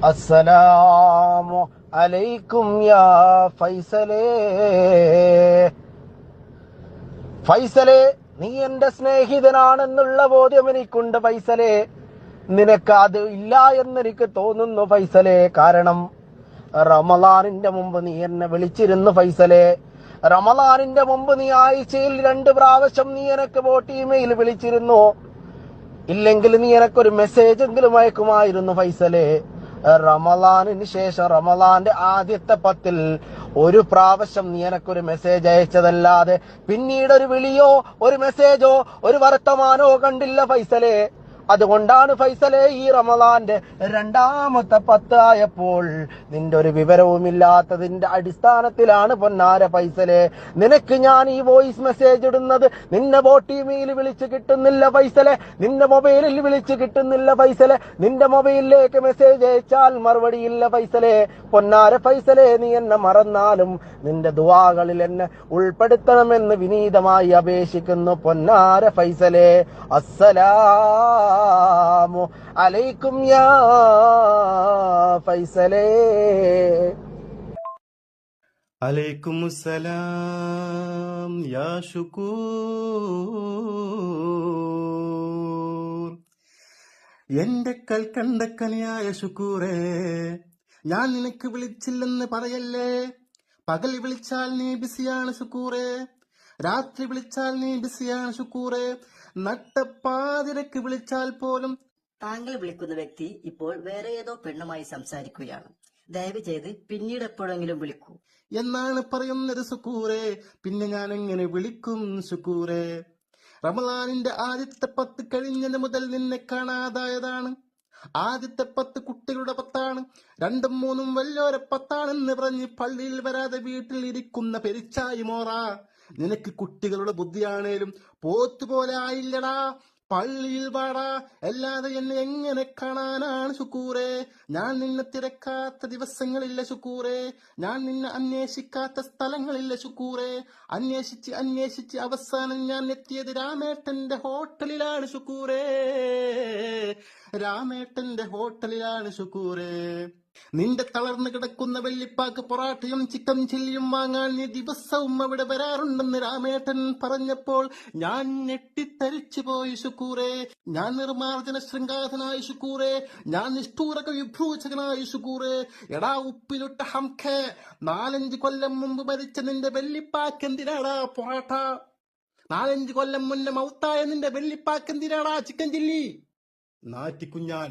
അസ്സലാമു അലൈക്കും യാ ഫൈസലേ. ഫൈസലേ, നീ എന്റെ സ്നേഹിതനാണെന്നുള്ള ബോധ്യം എനിക്കുണ്ട് ഫൈസലേ. നിനക്ക് അത് ഇല്ല എന്നെനിക്ക് തോന്നുന്നു ഫൈസലേ. കാരണം റമളാനിന്റെ മുമ്പ് നീ എന്നെ വിളിച്ചിരുന്നു ഫൈസലേ. റമളാനിന്റെ മുമ്പ് നീ ആഴ്ചയിൽ 2 പ്രാവശ്യം നീ എനക്ക് വോട്ട് ഇമെയിൽ വിളിച്ചിരുന്നു. ഇല്ലെങ്കിൽ നീ എനക്കൊരു മെസ്സേജ് എങ്കിലും അയക്കുമായിരുന്നു ഫൈസലേ. റമളാനിന് ശേഷം റമളാന്റെ ആദ്യത്തെ 10-ൽ ഒരു പ്രാവശ്യം നീ എനക്കൊരു മെസ്സേജ് അയച്ചതല്ലാതെ പിന്നീട് ഒരു വിളിയോ ഒരു മെസ്സേജോ ഒരു വർത്തമാനോ കണ്ടില്ല ഫൈസലേ. അതുകൊണ്ടാണ് ഫൈസലേ ഈ റമളാന്റെ 2ാമത്തെ 10 ആയപ്പോൾ നിന്റെ ഒരു വിവരവുമില്ലാത്തതിന്റെ അടിസ്ഥാനത്തിലാണ് പൊന്നാര ഫൈസലേ നിനക്ക് ഞാൻ ഈ വോയിസ് മെസ്സേജ് ഇടുന്നത്. നിന്നെ വോട്ട് ഇമെയിൽ വിളിച്ച് കിട്ടുന്നില്ല ഫൈസലേ. നിന്റെ മൊബൈലിൽ വിളിച്ച് കിട്ടുന്നില്ല ഫൈസലേ. നിന്റെ മൊബൈലിലേക്ക് മെസ്സേജ് അയച്ചാൽ മറുപടിയില്ല ഫൈസലേ. പൊന്നാര ഫൈസലേ, നീ എന്നെ മറന്നാലും നിന്റെ ദുആകളിൽ എന്നെ ഉൾപ്പെടുത്തണമെന്ന് വിനീതമായി അപേക്ഷിക്കുന്നു പൊന്നാര ഫൈസലേ. അസ്സലാമു അലൈക്കും യാ ഫൈസലേ. അലൈക്കുമുസ്സലാം യാ ശുക്കൂർ. എന്റെ കൽക്കണ്ടക്കനിയായ ശുക്കൂറേ, ഞാൻ നിനക്ക് വിളിച്ചില്ലെന്ന് പറയല്ലേ. പകൽ വിളിച്ചാൽ നീ ബിസിയാണ് ശുക്കൂറേ, രാത്രി വിളിച്ചാൽ നീ ബിസിയാണ് ശുക്കൂറേ, നട്ടപ്പാതിരക്ക് വിളിച്ചാൽ പോലും. താങ്കൾ വിളിക്കുന്ന വ്യക്തി ഇപ്പോൾ വേറെ ഏതോ പെണ്ണുമായി സംസാരിക്കുകയാണ്. ദയവ് ചെയ്ത് പിന്നീട് എപ്പോഴെങ്കിലും വിളിക്കൂ എന്നാണ് പറയുന്നത് ശുക്കൂറേ. പിന്നെ ഞാൻ എങ്ങനെ വിളിക്കും ശുക്കൂറേ? റമളാനിന്റെ ആദ്യത്തെ 10 കഴിഞ്ഞത് മുതൽ നിന്നെ കാണാതായതാണ്. ആദ്യത്തെ 10 കുട്ടികളുടെ 10ആണ്. 2ഉം 3ഉം വല്ലോരെ 10ആണെന്ന് പറഞ്ഞ് പള്ളിയിൽ വരാതെ വീട്ടിൽ ഇരിക്കുന്ന പെരിച്ചായി മോറ. നിനക്ക് കുട്ടികളുടെ ബുദ്ധിയാണേലും പോത്തുപോലെ ആയില്ലടാ. പള്ളിയിൽ വാടാ, അല്ലാതെ എന്നെ എങ്ങനെ കാണാനാണ് ശുക്കൂറേ? ഞാൻ നിന്നെ തിരക്കാത്ത ദിവസങ്ങളില്ല ശുക്കൂറേ. ഞാൻ നിന്നെ അന്വേഷിക്കാത്ത സ്ഥലങ്ങളില്ല ശുക്കൂറേ. അന്വേഷിച്ച് അവസാനം ഞാൻ എത്തിയത് രാമേട്ടന്റെ ഹോട്ടലിലാണ് ശുക്കൂറേ. രാമേട്ടന്റെ ഹോട്ടലിലാണ് ശുക്കൂറേ. നിന്റെ തളർന്നു കിടക്കുന്ന വെള്ളിപ്പാക്ക് പൊറാട്ടയും ചിക്കൻ ചില്ലിയും വാങ്ങാൻ നീ ദിവസവും അവിടെ വരാറുണ്ടെന്ന് രാമേട്ടൻ പറഞ്ഞപ്പോൾ ഞാൻ ഞെട്ടിത്തരിച്ചു പോയി ശുക്കൂറേ. ഞാൻ നിർമാർജന ശൃംഗാതനായി ശുക്കൂറേ. ഞാൻ നിഷ്ഠൂരക വിഭ്രൂചകനായി ശുക്കൂറേ. എടാ ഉപ്പിലിട്ട ഹംഖേ, 4-5 കൊല്ലം മുമ്പ് മരിച്ച നിന്റെ വെള്ളിപ്പാക്ക് എന്തിനാടാ പൊറാട്ട? 4-5 കൊല്ലം മുന്നേ മൗത്തായ നിന്റെ വെള്ളിപ്പാക്ക് എന്തിനാടാ ചിക്കൻ ചില്ലി? നാറ്റിക്കുഞ്ഞാൻ.